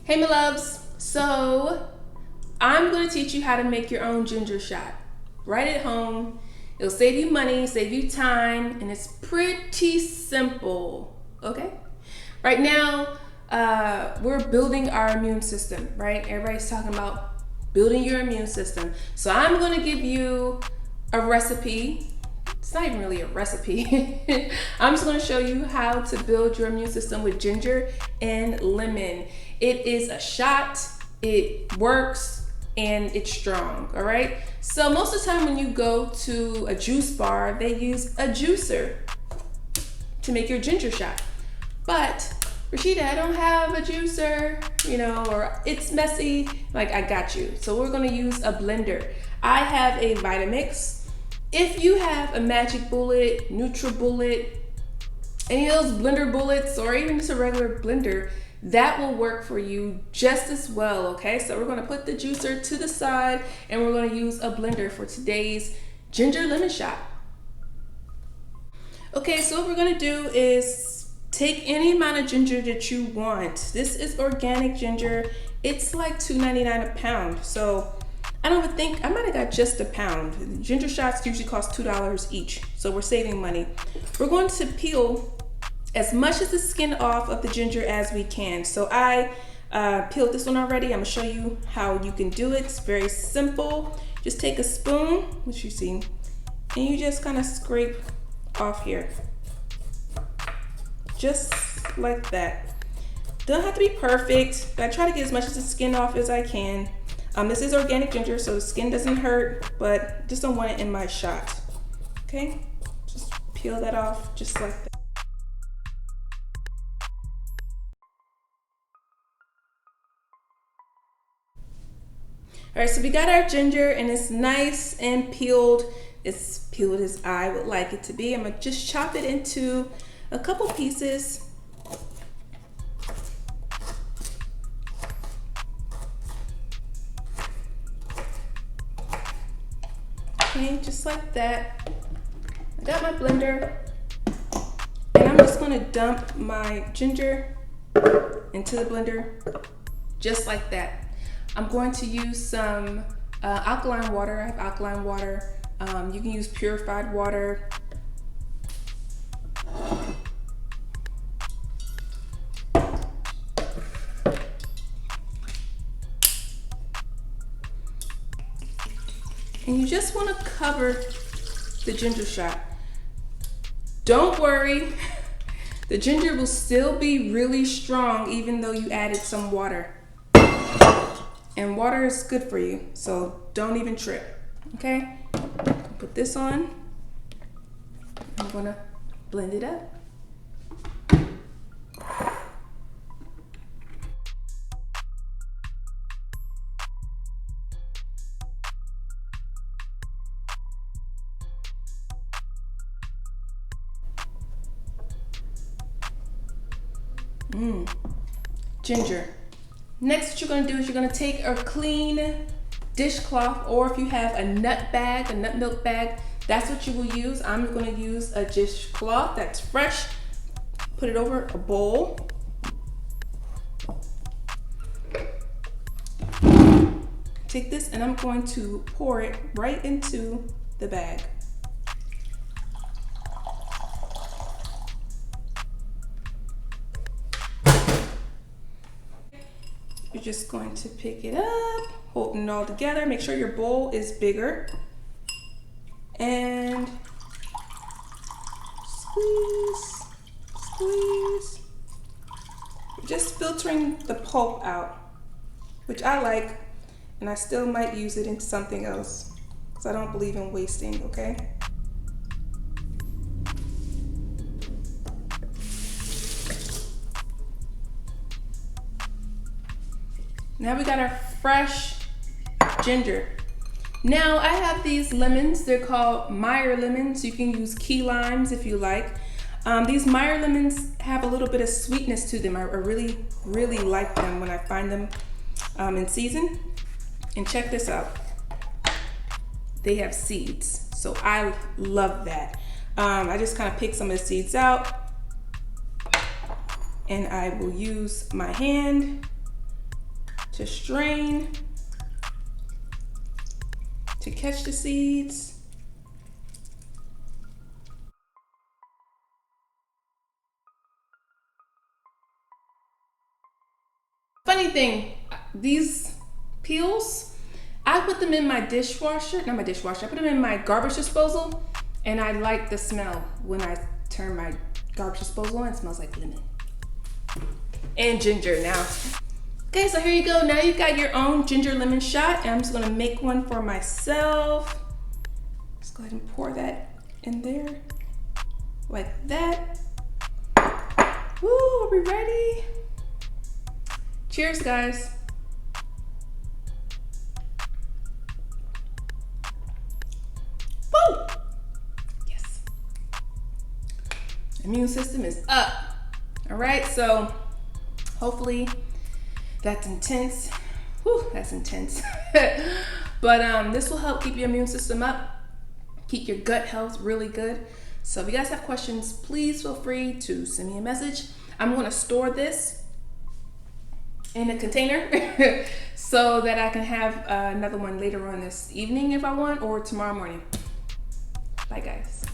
Hey my loves, so I'm going to teach you how to make your own ginger shot right at home. It'll save you money, save you time, and it's pretty simple, okay? Right now, we're building our immune system, right? Everybody's talking about building your immune system. So I'm going to give you a recipe. It's not even really a recipe. I'm just going to show you how to build your immune system with ginger and lemon. It is a shot, it works, and it's strong, all right? So most of the time when you go to a juice bar, they use a juicer to make your ginger shot. But Rashida, I don't have a juicer, or it's messy. Like, I got you. So we're gonna use a blender. I have a Vitamix. If you have a Magic Bullet, NutriBullet, any of those blender bullets, or even just a regular blender, that will work for you just as well, okay? So we're gonna put the juicer to the side and we're gonna use a blender for today's ginger lemon shot. Okay, so what we're gonna do is take any amount of ginger that you want. This is organic ginger. It's like $2.99 a pound. So I don't even think, I might have got just a pound. Ginger shots usually cost $2 each. So we're saving money. We're going to peel as much of the skin off of the ginger as we can. So I peeled this one already. I'm gonna show you how you can do it. It's very simple. Just take a spoon, which you see, and you just kind of scrape off here. Just like that. Don't have to be perfect, but I try to get as much of the skin off as I can. This is organic ginger, so the skin doesn't hurt, but just don't want it in my shot. Okay, just peel that off just like that. All right, so we got our ginger and it's nice and peeled. It's peeled as I would like it to be. I'm gonna just chop it into a couple pieces. Okay, just like that. I got my blender and I'm just gonna dump my ginger into the blender just like that. I'm going to use some alkaline water. I have alkaline water. You can use purified water. And you just want to cover the ginger shot. Don't worry, the ginger will still be really strong even though you added some water. And water is good for you, so don't even trip, okay? Put this on. I'm gonna blend it up. Ginger. Next, what you're gonna do is you're gonna take a clean dishcloth, or if you have a nut bag, a nut milk bag, that's what you will use. I'm gonna use a dishcloth that's fresh. Put it over a bowl. Take this and I'm going to pour it right into the bag. You're just going to pick it up, holding it all together. Make sure your bowl is bigger. And squeeze, squeeze. You're just filtering the pulp out, which I like, and I still might use it in something else because I don't believe in wasting, okay? Now we got our fresh ginger. Now I have these lemons. They're called Meyer lemons. You can use key limes if you like. These Meyer lemons have a little bit of sweetness to them. I really, really like them when I find them in season. And check this out. They have seeds, so I love that. I just kind of pick some of the seeds out and I will use my hand to strain, to catch the seeds. Funny thing, these peels, I put them in my dishwasher, not my dishwasher, I put them in my garbage disposal, and I like the smell when I turn my garbage disposal on. It smells like lemon and ginger now. Okay, so here you go. Now you've got your own ginger lemon shot, and I'm just gonna make one for myself. Let's go ahead and pour that in there, like that. Woo, are we ready? Cheers, guys. Woo! Yes. Immune system is up. All right, so hopefully that's intense. Whew, that's intense. But this will help keep your immune system up, keep your gut health really good. So if you guys have questions, please feel free to send me a message. I'm going to store this in a container so that I can have another one later on this evening if I want, or tomorrow morning. Bye, guys.